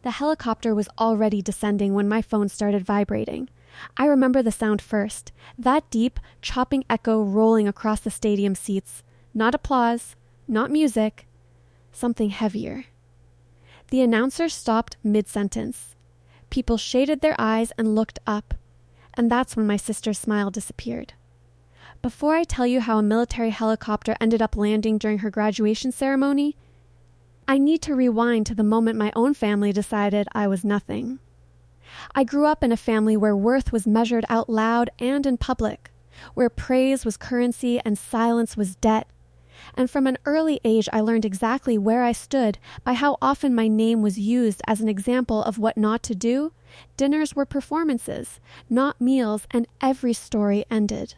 The helicopter was already descending when my phone started vibrating. I remember the sound first, that deep, chopping echo rolling across the stadium seats. Not applause, not music, something heavier. The announcer stopped mid-sentence. People shaded their eyes and looked up, and that's when my sister's smile disappeared. Before I tell you how a military helicopter ended up landing during her graduation ceremony, I need to rewind to the moment my own family decided I was nothing. I grew up in a family where worth was measured out loud and in public, where praise was currency and silence was debt. And from an early age, I learned exactly where I stood by how often my name was used as an example of what not to do. Dinners were performances, not meals, and every story ended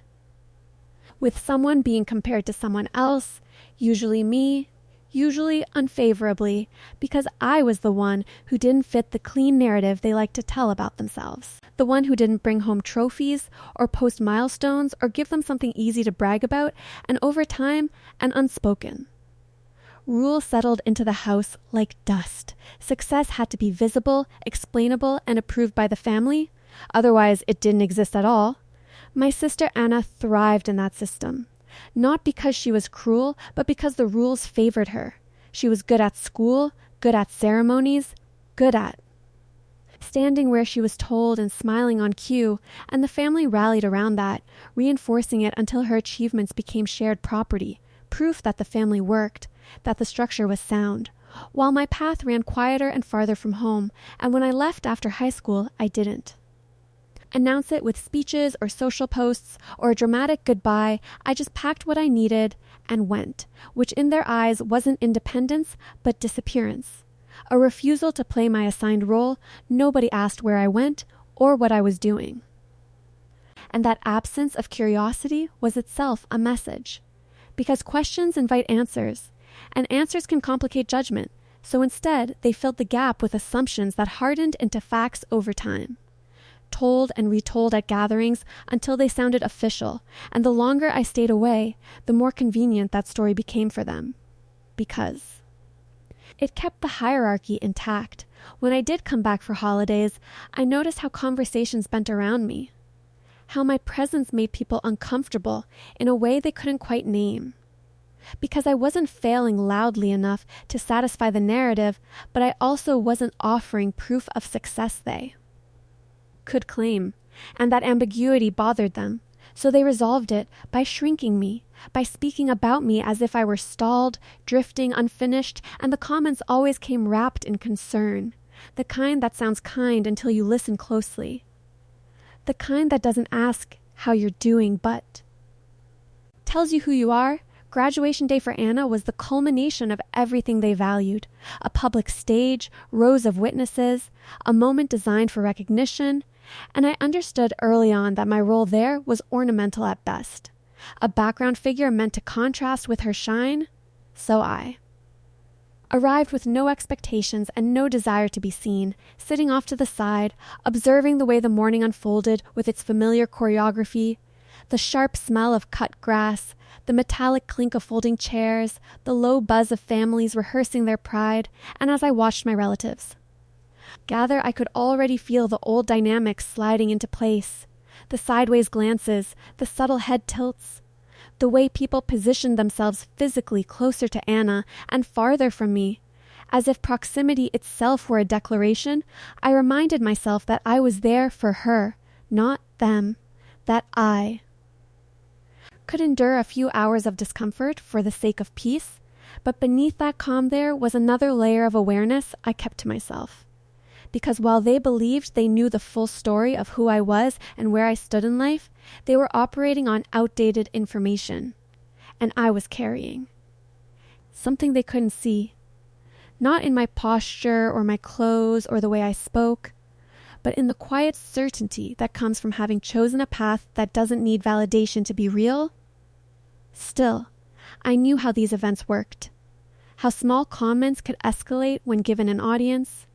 with someone being compared to someone else, usually me, usually unfavorably, because I was the one who didn't fit the clean narrative they like to tell about themselves. The one who didn't bring home trophies or post milestones or give them something easy to brag about, and over time, an unspoken. Rule settled into the house like dust. Success had to be visible, explainable, and approved by the family. Otherwise, it didn't exist at all. My sister Anna thrived in that system. Not because she was cruel, but because the rules favored her. She was good at school, good at ceremonies, good at standing where she was told and smiling on cue, and the family rallied around that, reinforcing it until her achievements became shared property, proof that the family worked, that the structure was sound, while my path ran quieter and farther from home, and when I left after high school, I didn't announce it with speeches or social posts or a dramatic goodbye. I just packed what I needed and went, which in their eyes wasn't independence, but disappearance. A refusal to play my assigned role. Nobody asked where I went or what I was doing. And that absence of curiosity was itself a message, because questions invite answers, and answers can complicate judgment. So instead, they filled the gap with assumptions that hardened into facts over time. Told and retold at gatherings until they sounded official, and the longer I stayed away, the more convenient that story became for them. Because it kept the hierarchy intact. When I did come back for holidays, I noticed how conversations bent around me, how my presence made people uncomfortable in a way they couldn't quite name. Because I wasn't failing loudly enough to satisfy the narrative, but I also wasn't offering proof of success they could claim, and that ambiguity bothered them. So they resolved it by shrinking me, by speaking about me as if I were stalled, drifting, unfinished, and the comments always came wrapped in concern, the kind that sounds kind until you listen closely, the kind that doesn't ask how you're doing but tells you who you are. Graduation day for Anna was the culmination of everything they valued. A public stage, rows of witnesses, a moment designed for recognition, and I understood early on that my role there was ornamental at best. A background figure meant to contrast with her shine, so I arrived with no expectations and no desire to be seen, sitting off to the side, observing the way the morning unfolded with its familiar choreography, the sharp smell of cut grass, the metallic clink of folding chairs, the low buzz of families rehearsing their pride, and as I watched my relatives gather, I could already feel the old dynamics sliding into place, the sideways glances, the subtle head tilts, the way people positioned themselves physically closer to Anna and farther from me. As if proximity itself were a declaration, I reminded myself that I was there for her, not them, that I could endure a few hours of discomfort for the sake of peace, but beneath that calm there was another layer of awareness I kept to myself. Because while they believed they knew the full story of who I was and where I stood in life, they were operating on outdated information, and I was carrying something they couldn't see, not in my posture or my clothes or the way I spoke, but in the quiet certainty that comes from having chosen a path that doesn't need validation to be real. Still, I knew how these events worked, how small comments could escalate when given an audience,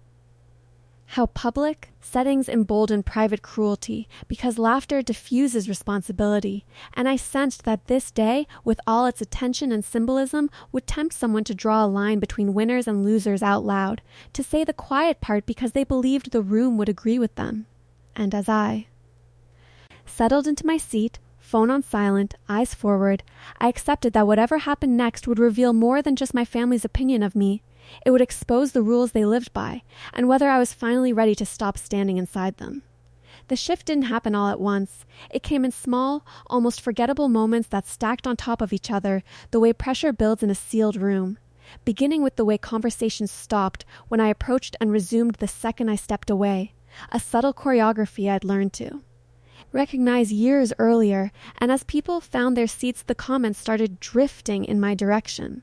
How public settings embolden private cruelty because laughter diffuses responsibility, and I sensed that this day, with all its attention and symbolism, would tempt someone to draw a line between winners and losers out loud, to say the quiet part because they believed the room would agree with them. And as I settled into my seat, phone on silent, eyes forward, I accepted that whatever happened next would reveal more than just my family's opinion of me. It would expose the rules they lived by, and whether I was finally ready to stop standing inside them. The shift didn't happen all at once. It came in small, almost forgettable moments that stacked on top of each other, the way pressure builds in a sealed room, beginning with the way conversations stopped when I approached and resumed the second I stepped away, a subtle choreography I'd learned to recognize years earlier, and as people found their seats, the comments started drifting in my direction.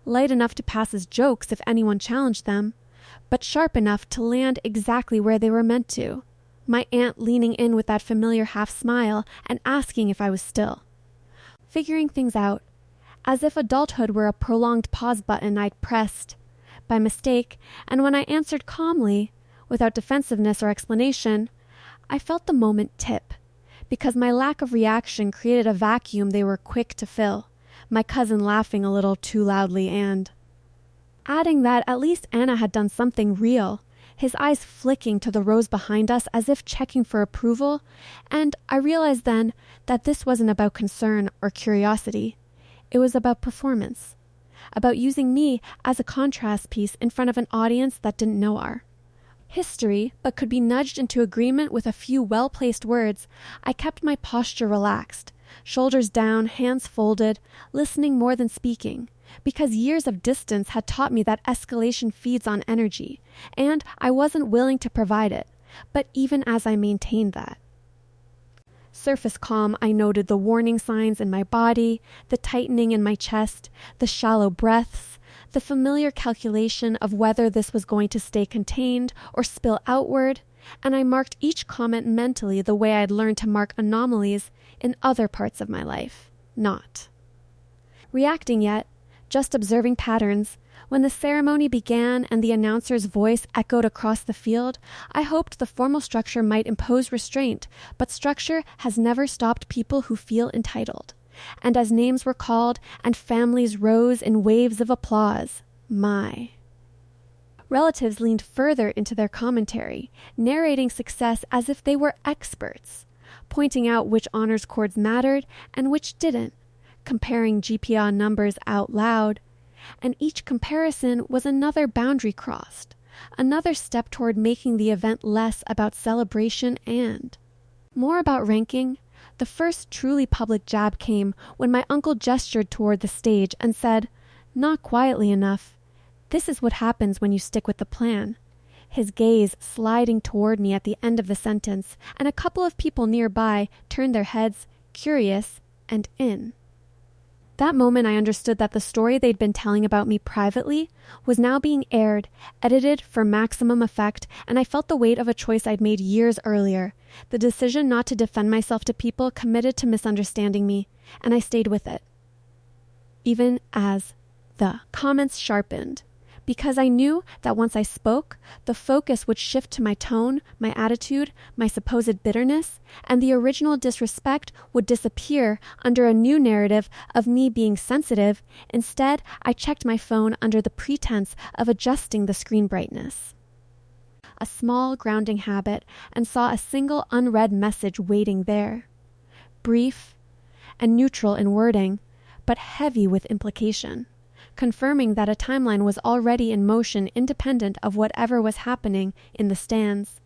Light enough to pass as jokes if anyone challenged them, but sharp enough to land exactly where they were meant to. My aunt leaning in with that familiar half-smile and asking if I was still. Figuring things out, as if adulthood were a prolonged pause button I'd pressed by mistake, and when I answered calmly, without defensiveness or explanation, I felt the moment tip, because my lack of reaction created a vacuum they were quick to fill. My cousin laughing a little too loudly and adding that at least Anna had done something real, his eyes flicking to the rows behind us as if checking for approval, and I realized then that this wasn't about concern or curiosity. It was about performance, about using me as a contrast piece in front of an audience that didn't know our history, but could be nudged into agreement with a few well-placed words. I kept my posture relaxed, shoulders down, hands folded, listening more than speaking, because years of distance had taught me that escalation feeds on energy, and I wasn't willing to provide it, but even as I maintained that surface calm, I noted the warning signs in my body, the tightening in my chest, the shallow breaths, the familiar calculation of whether this was going to stay contained or spill outward, and I marked each comment mentally the way I'd learned to mark anomalies in other parts of my life. Not reacting yet, just observing patterns. When the ceremony began and the announcer's voice echoed across the field, I hoped the formal structure might impose restraint, but structure has never stopped people who feel entitled. And as names were called and families rose in waves of applause, my relatives leaned further into their commentary, narrating success as if they were experts, pointing out which honors cords mattered and which didn't, comparing GPA numbers out loud, and each comparison was another boundary crossed, another step toward making the event less about celebration and more about ranking. The first truly public jab came when my uncle gestured toward the stage and said, not quietly enough, "This is what happens when you stick with the plan." His gaze sliding toward me at the end of the sentence, and a couple of people nearby turned their heads, curious and in. That moment I understood that the story they'd been telling about me privately was now being aired, edited for maximum effect, and I felt the weight of a choice I'd made years earlier, the decision not to defend myself to people committed to misunderstanding me, and I stayed with it. Even as the comments sharpened, because I knew that once I spoke, the focus would shift to my tone, my attitude, my supposed bitterness, and the original disrespect would disappear under a new narrative of me being sensitive. Instead, I checked my phone under the pretense of adjusting the screen brightness. A small grounding habit, and saw a single unread message waiting there. Brief and neutral in wording, but heavy with implication, confirming that a timeline was already in motion independent of whatever was happening in the stands,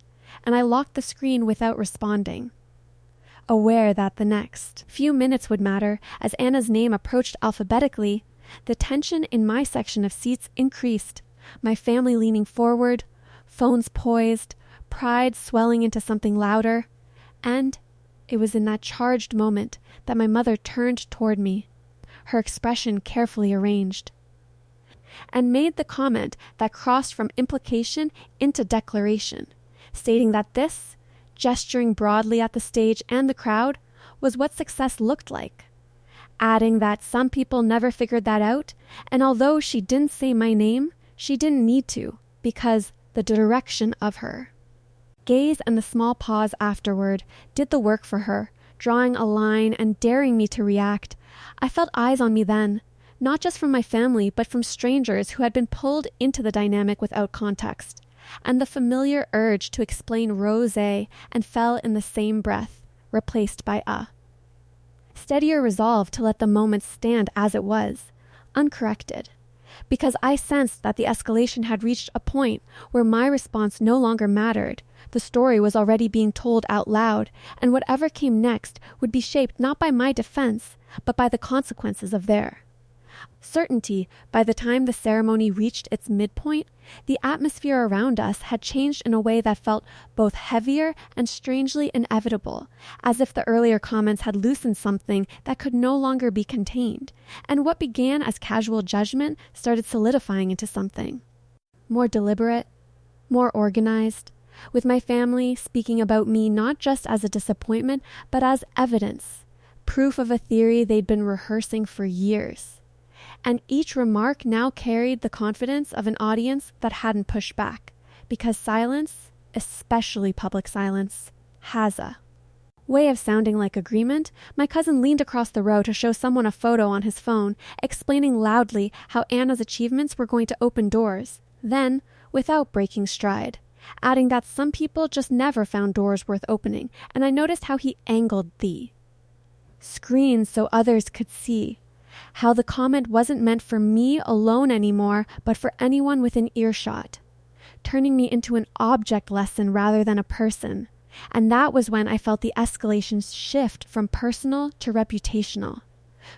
and I locked the screen without responding, aware that the next few minutes would matter. As Anna's name approached alphabetically, the tension in my section of seats increased, my family leaning forward, phones poised, pride swelling into something louder, and it was in that charged moment that my mother turned toward me, her expression carefully arranged, and made the comment that crossed from implication into declaration, stating that this, gesturing broadly at the stage and the crowd, was what success looked like, adding that some people never figured that out, and although she didn't say my name, she didn't need to, because the direction of her. Gaze and the small pause afterward did the work for her, drawing a line and daring me to react. I felt eyes on me then, not just from my family, but from strangers who had been pulled into the dynamic without context, and the familiar urge to explain rosé and fell in the same breath, replaced by a. Steadier resolve to let the moment stand as it was, uncorrected, because I sensed that the escalation had reached a point where my response no longer mattered. The story was already being told out loud, and whatever came next would be shaped not by my defense, but by the consequences of theirs. Certainty, by the time the ceremony reached its midpoint, the atmosphere around us had changed in a way that felt both heavier and strangely inevitable, as if the earlier comments had loosened something that could no longer be contained, and what began as casual judgment started solidifying into something more deliberate, more organized, with my family speaking about me not just as a disappointment, but as evidence, proof of a theory they'd been rehearsing for years. And each remark now carried the confidence of an audience that hadn't pushed back, because silence, especially public silence, has a way of sounding like agreement. My cousin leaned across the row to show someone a photo on his phone, explaining loudly how Anna's achievements were going to open doors, then, without breaking stride, adding that some people just never found doors worth opening, and I noticed how he angled the screen so others could see, how the comment wasn't meant for me alone anymore, but for anyone within earshot, turning me into an object lesson rather than a person. And that was when I felt the escalation shift from personal to reputational,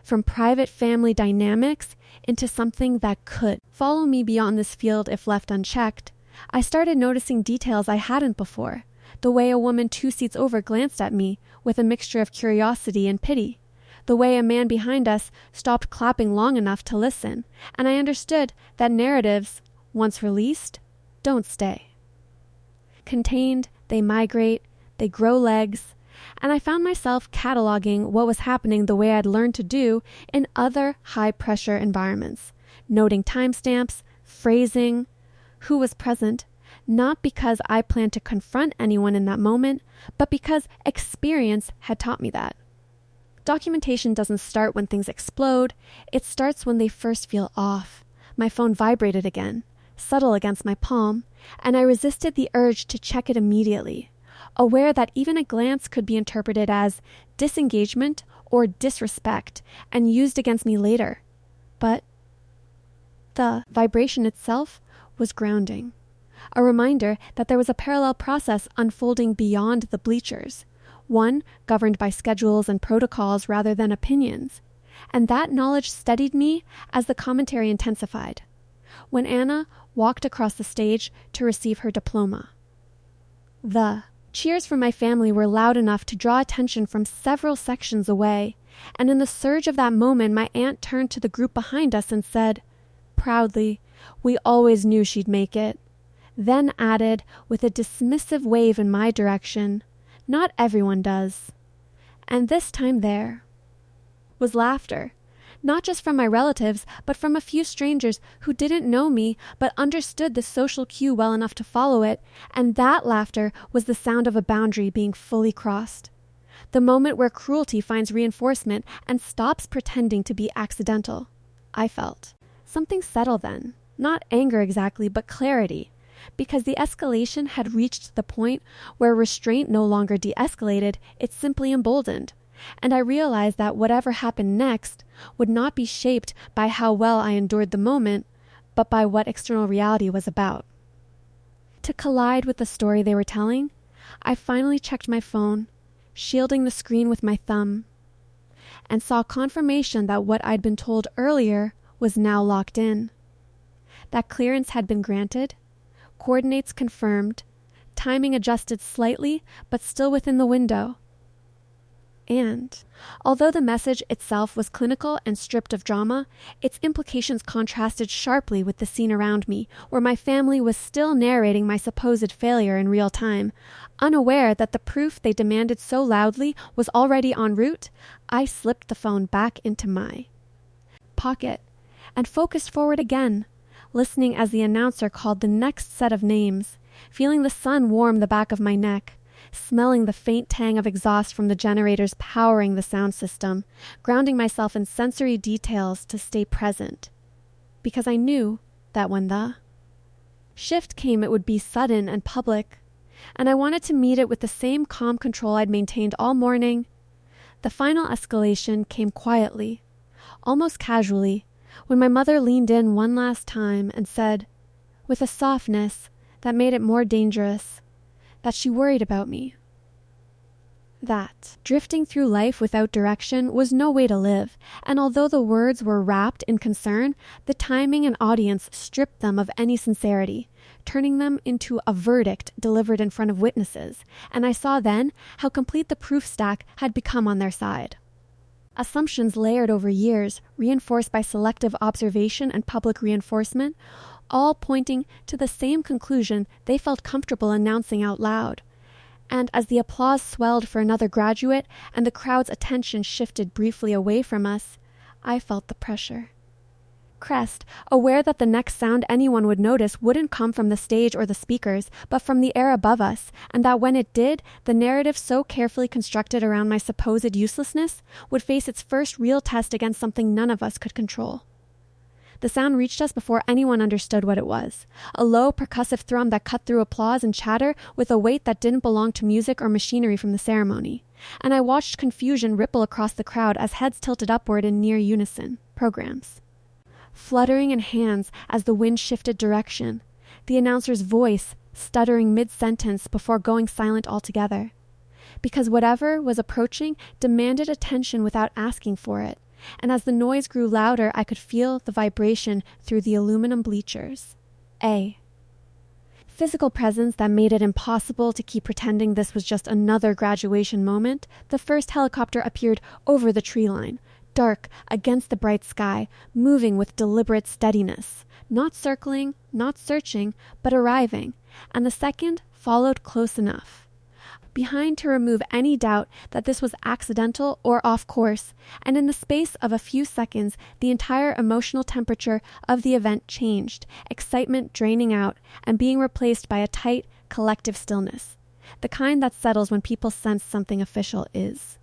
from private family dynamics into something that could follow me beyond this field if left unchecked. I started noticing details I hadn't before, the way a woman 2 seats over glanced at me with a mixture of curiosity and pity, the way a man behind us stopped clapping long enough to listen, and I understood that narratives, once released, don't stay. Contained, they migrate, they grow legs, and I found myself cataloging what was happening the way I'd learned to do in other high-pressure environments, noting timestamps, phrasing, who was present, not because I planned to confront anyone in that moment, but because experience had taught me that. Documentation doesn't start when things explode. It starts when they first feel off. My phone vibrated again, subtle against my palm, and I resisted the urge to check it immediately, aware that even a glance could be interpreted as disengagement or disrespect and used against me later. But the vibration itself was grounding, a reminder that there was a parallel process unfolding beyond the bleachers, one governed by schedules and protocols rather than opinions, and that knowledge steadied me as the commentary intensified. When Anna walked across the stage to receive her diploma, the cheers from my family were loud enough to draw attention from several sections away, and in the surge of that moment my aunt turned to the group behind us and said, proudly, "We always knew she'd make it," then added, with a dismissive wave in my direction, "Not everyone does." And this time there was laughter, not just from my relatives, but from a few strangers who didn't know me but understood the social cue well enough to follow it, and that laughter was the sound of a boundary being fully crossed. The moment where cruelty finds reinforcement and stops pretending to be accidental. I felt something settle then, not anger exactly, but clarity, because the escalation had reached the point where restraint no longer de-escalated, it simply emboldened. And I realized that whatever happened next would not be shaped by how well I endured the moment, but by what external reality was about. To collide with the story they were telling, I finally checked my phone, shielding the screen with my thumb, and saw confirmation that what I'd been told earlier was now locked in. That clearance had been granted, coordinates confirmed, timing adjusted slightly, but still within the window. And, although the message itself was clinical and stripped of drama, its implications contrasted sharply with the scene around me, where my family was still narrating my supposed failure in real time. Unaware that the proof they demanded so loudly was already en route, I slipped the phone back into my pocket and focused forward again, listening as the announcer called the next set of names, feeling the sun warm the back of my neck, smelling the faint tang of exhaust from the generators powering the sound system, grounding myself in sensory details to stay present. Because I knew that when the shift came, it would be sudden and public, and I wanted to meet it with the same calm control I'd maintained all morning. The final escalation came quietly, almost casually, when my mother leaned in one last time and said, with a softness that made it more dangerous, that she worried about me. That drifting through life without direction was no way to live, and although the words were wrapped in concern, the timing and audience stripped them of any sincerity, turning them into a verdict delivered in front of witnesses, and I saw then how complete the proof stack had become on their side. Assumptions layered over years, reinforced by selective observation and public reinforcement, all pointing to the same conclusion they felt comfortable announcing out loud. And as the applause swelled for another graduate and the crowd's attention shifted briefly away from us, I felt the pressure. Crest, aware that the next sound anyone would notice wouldn't come from the stage or the speakers, but from the air above us, and that when it did, the narrative so carefully constructed around my supposed uselessness would face its first real test against something none of us could control. The sound reached us before anyone understood what it was, a low, percussive thrum that cut through applause and chatter with a weight that didn't belong to music or machinery from the ceremony, and I watched confusion ripple across the crowd as heads tilted upward in near unison programs. Fluttering in hands as the wind shifted direction, the announcer's voice stuttering mid-sentence before going silent altogether, because whatever was approaching demanded attention without asking for it, and as the noise grew louder, I could feel the vibration through the aluminum bleachers. A physical presence that made it impossible to keep pretending this was just another graduation moment. The first helicopter appeared over the tree line, dark against the bright sky, moving with deliberate steadiness, not circling, not searching, but arriving, and the second followed close enough behind to remove any doubt that this was accidental or off course, and in the space of a few seconds the entire emotional temperature of the event changed, excitement draining out and being replaced by a tight, collective stillness, the kind that settles when people sense something official is.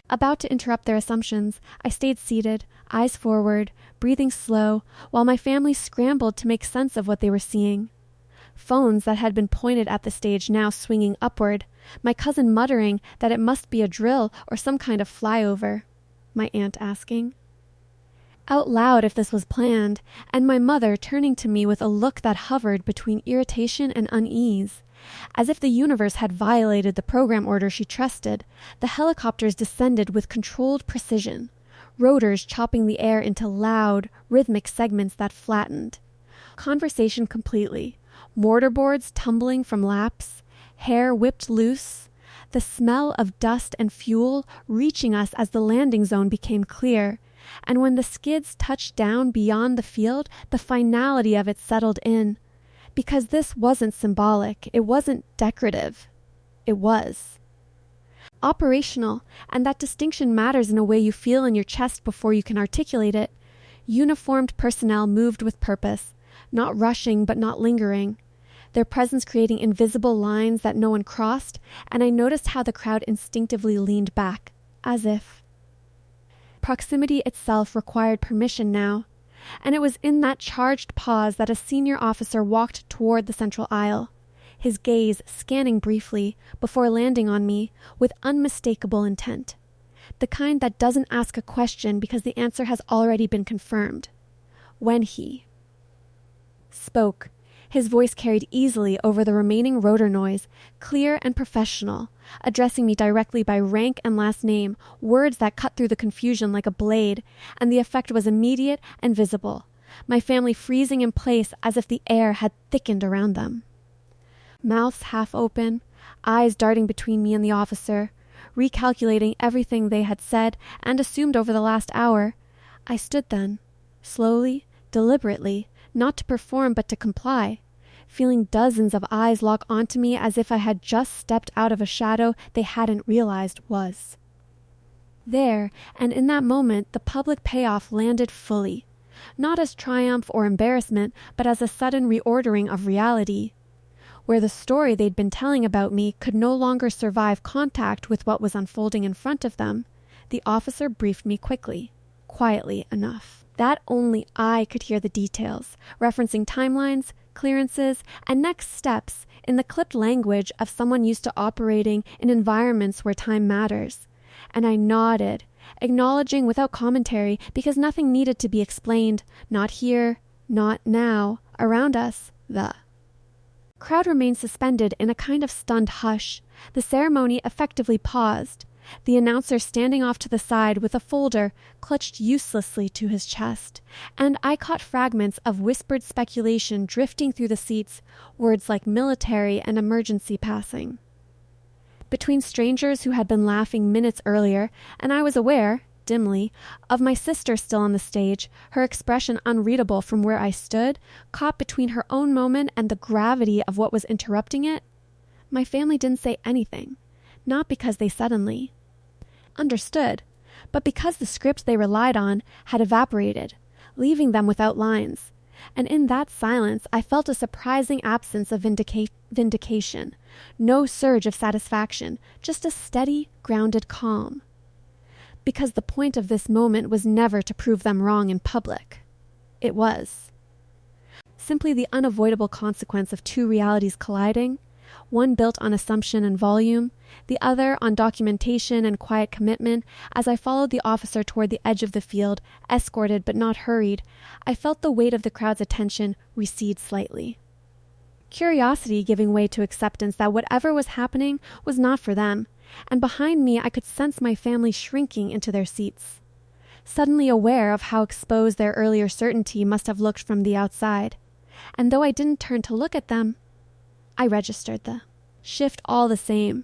About to interrupt their assumptions, I stayed seated, eyes forward, breathing slow, while my family scrambled to make sense of what they were seeing. Phones that had been pointed at the stage now swinging upward, my cousin muttering that it must be a drill or some kind of flyover, my aunt asking out loud if this was planned, and my mother turning to me with a look that hovered between irritation and unease. As if the universe had violated the program order she trusted, the helicopters descended with controlled precision, rotors chopping the air into loud, rhythmic segments that flattened. Conversation completely, mortarboards tumbling from laps, hair whipped loose, the smell of dust and fuel reaching us as the landing zone became clear, and when the skids touched down beyond the field, the finality of it settled in. Because this wasn't symbolic, it wasn't decorative, it was operational, and that distinction matters in a way you feel in your chest before you can articulate it. Uniformed personnel moved with purpose, not rushing but not lingering, their presence creating invisible lines that no one crossed, and I noticed how the crowd instinctively leaned back, as if proximity itself required permission now, and it was in that charged pause that a senior officer walked toward the central aisle, his gaze scanning briefly before landing on me with unmistakable intent, the kind that doesn't ask a question because the answer has already been confirmed. When he spoke, his voice carried easily over the remaining rotor noise, clear and professional, addressing me directly by rank and last name, words that cut through the confusion like a blade, and the effect was immediate and visible, my family freezing in place as if the air had thickened around them. Mouths half open, eyes darting between me and the officer, recalculating everything they had said and assumed over the last hour, I stood then, slowly, deliberately, not to perform but to comply, feeling dozens of eyes lock onto me as if I had just stepped out of a shadow they hadn't realized was there, and in that moment the public payoff landed fully, not as triumph or embarrassment, but as a sudden reordering of reality. Where the story they'd been telling about me could no longer survive contact with what was unfolding in front of them, the officer briefed me quickly, quietly enough, that only I could hear the details, referencing timelines, clearances, and next steps in the clipped language of someone used to operating in environments where time matters. And I nodded, acknowledging without commentary because nothing needed to be explained, not here, not now, around us, the crowd remained suspended in a kind of stunned hush. The ceremony effectively paused, the announcer standing off to the side with a folder clutched uselessly to his chest, and I caught fragments of whispered speculation drifting through the seats, words like military and emergency passing. Between strangers who had been laughing minutes earlier, and I was aware, dimly, of my sister still on the stage, her expression unreadable from where I stood, caught between her own moment and the gravity of what was interrupting it, my family didn't say anything, not because they suddenly understood, but because the script they relied on had evaporated, leaving them without lines. And in that silence, I felt a surprising absence of vindication, no surge of satisfaction, just a steady, grounded calm. Because the point of this moment was never to prove them wrong in public. It was simply the unavoidable consequence of two realities colliding, one built on assumption and volume, the other on documentation and quiet commitment. As I followed the officer toward the edge of the field, escorted but not hurried, I felt the weight of the crowd's attention recede slightly. Curiosity giving way to acceptance that whatever was happening was not for them, and behind me I could sense my family shrinking into their seats, suddenly aware of how exposed their earlier certainty must have looked from the outside. And though I didn't turn to look at them, I registered the shift all the same,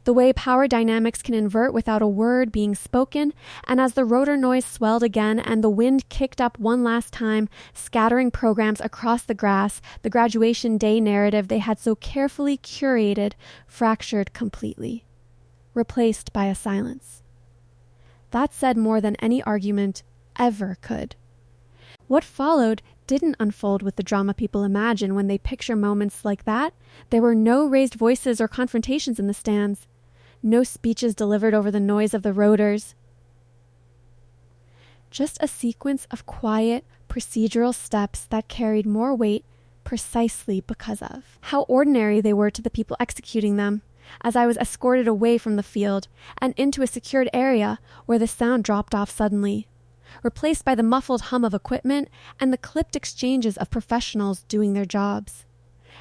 the way power dynamics can invert without a word being spoken, and as the rotor noise swelled again and the wind kicked up one last time, scattering programs across the grass, the graduation day narrative they had so carefully curated fractured completely, replaced by a silence. That said more than any argument ever could. What followed didn't unfold with the drama people imagine when they picture moments like that. There were no raised voices or confrontations in the stands, no speeches delivered over the noise of the rotors. Just a sequence of quiet, procedural steps that carried more weight precisely because of how ordinary they were to the people executing them, as I was escorted away from the field and into a secured area where the sound dropped off suddenly, replaced by the muffled hum of equipment and the clipped exchanges of professionals doing their jobs.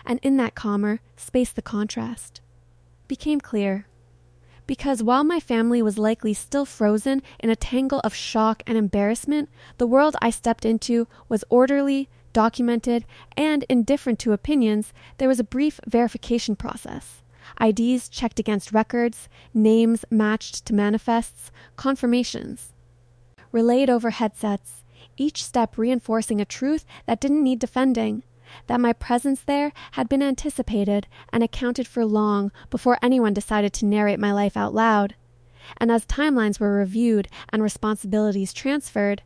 And in that calmer space the contrast became clear. Because while my family was likely still frozen in a tangle of shock and embarrassment, the world I stepped into was orderly, documented, and indifferent to opinions. There was a brief verification process. IDs checked against records, names matched to manifests, confirmations relayed over headsets, each step reinforcing a truth that didn't need defending, that my presence there had been anticipated and accounted for long before anyone decided to narrate my life out loud. And as timelines were reviewed and responsibilities transferred,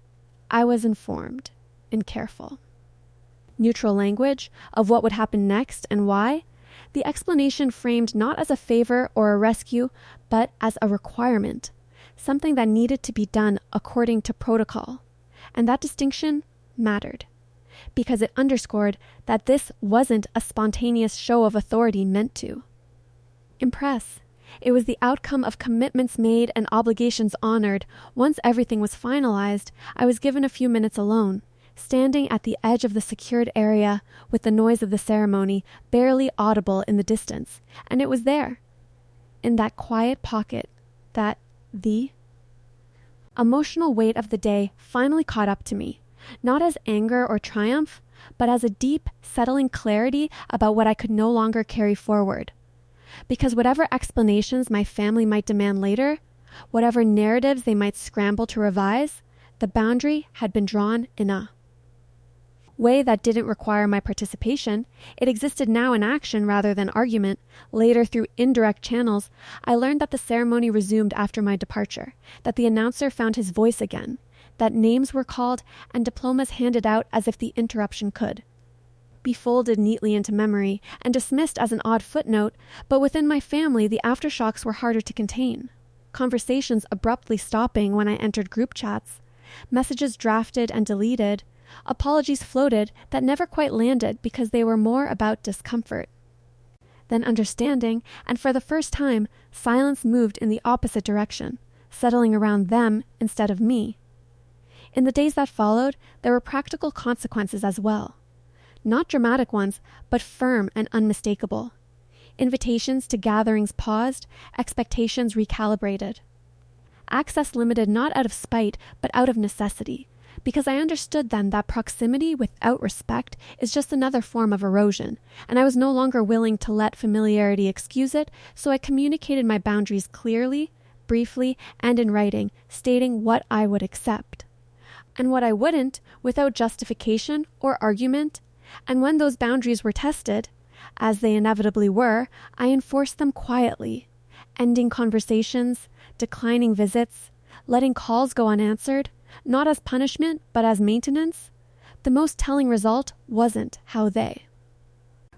I was informed and careful. Neutral language of what would happen next and why, the explanation framed not as a favor or a rescue, but as a requirement, something that needed to be done according to protocol. And that distinction mattered, because it underscored that this wasn't a spontaneous show of authority meant to impress. It was the outcome of commitments made and obligations honored. Once everything was finalized, I was given a few minutes alone, standing at the edge of the secured area with the noise of the ceremony barely audible in the distance. And it was there, in that quiet pocket, that the emotional weight of the day finally caught up to me, not as anger or triumph, but as a deep, settling clarity about what I could no longer carry forward. Because whatever explanations my family might demand later, whatever narratives they might scramble to revise, the boundary had been drawn in a way that didn't require my participation. It existed now in action rather than argument. Later, through indirect channels, I learned that the ceremony resumed after my departure, that the announcer found his voice again, that names were called and diplomas handed out as if the interruption could be folded neatly into memory and dismissed as an odd footnote, but within my family the aftershocks were harder to contain. Conversations abruptly stopping when I entered group chats, messages drafted and deleted, apologies floated that never quite landed because they were more about discomfort than understanding, and for the first time, silence moved in the opposite direction, settling around them instead of me. In the days that followed, there were practical consequences as well. Not dramatic ones, but firm and unmistakable. Invitations to gatherings paused, expectations recalibrated. Access limited not out of spite, but out of necessity, because I understood then that proximity without respect is just another form of erosion, and I was no longer willing to let familiarity excuse it, so I communicated my boundaries clearly, briefly, and in writing, stating what I would accept, and what I wouldn't, without justification or argument, and when those boundaries were tested, as they inevitably were, I enforced them quietly, ending conversations, declining visits, letting calls go unanswered, not as punishment, but as maintenance. The most telling result wasn't how they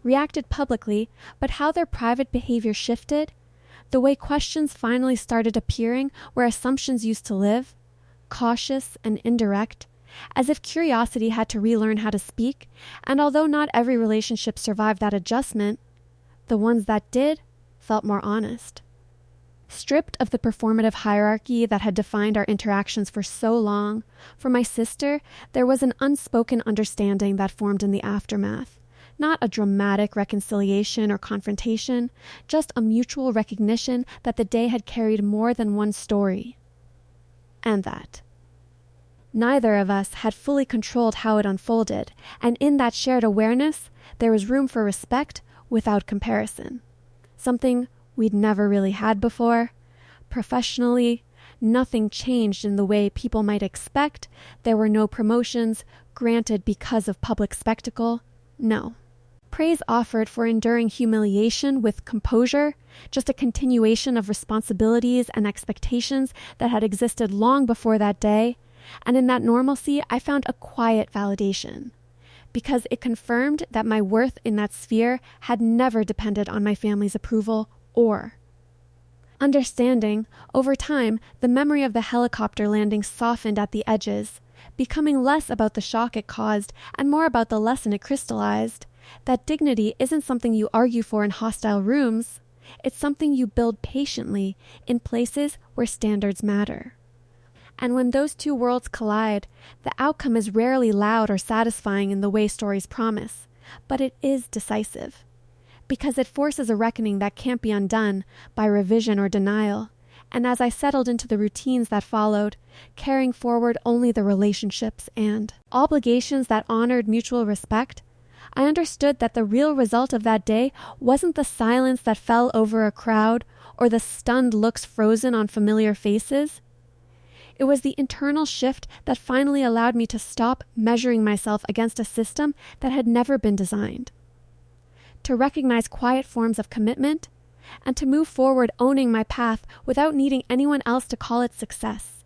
reacted publicly, but how their private behavior shifted, the way questions finally started appearing where assumptions used to live, cautious and indirect, as if curiosity had to relearn how to speak, and although not every relationship survived that adjustment, the ones that did felt more honest. Stripped of the performative hierarchy that had defined our interactions for so long, for my sister, there was an unspoken understanding that formed in the aftermath. Not a dramatic reconciliation or confrontation, just a mutual recognition that the day had carried more than one story. And that neither of us had fully controlled how it unfolded, and in that shared awareness, there was room for respect without comparison. Something we'd never really had before. Professionally, nothing changed in the way people might expect. There were no promotions granted because of public spectacle. No. Praise offered for enduring humiliation with composure, just a continuation of responsibilities and expectations that had existed long before that day. And in that normalcy, I found a quiet validation, because it confirmed that my worth in that sphere had never depended on my family's approval or understanding. Over time, the memory of the helicopter landing softened at the edges, becoming less about the shock it caused and more about the lesson it crystallized, that dignity isn't something you argue for in hostile rooms. It's something you build patiently in places where standards matter. And when those two worlds collide, the outcome is rarely loud or satisfying in the way stories promise, but it is decisive, because it forces a reckoning that can't be undone by revision or denial. And as I settled into the routines that followed, carrying forward only the relationships and obligations that honored mutual respect, I understood that the real result of that day wasn't the silence that fell over a crowd or the stunned looks frozen on familiar faces. It was the internal shift that finally allowed me to stop measuring myself against a system that had never been designed, to recognize quiet forms of commitment, and to move forward owning my path without needing anyone else to call it success.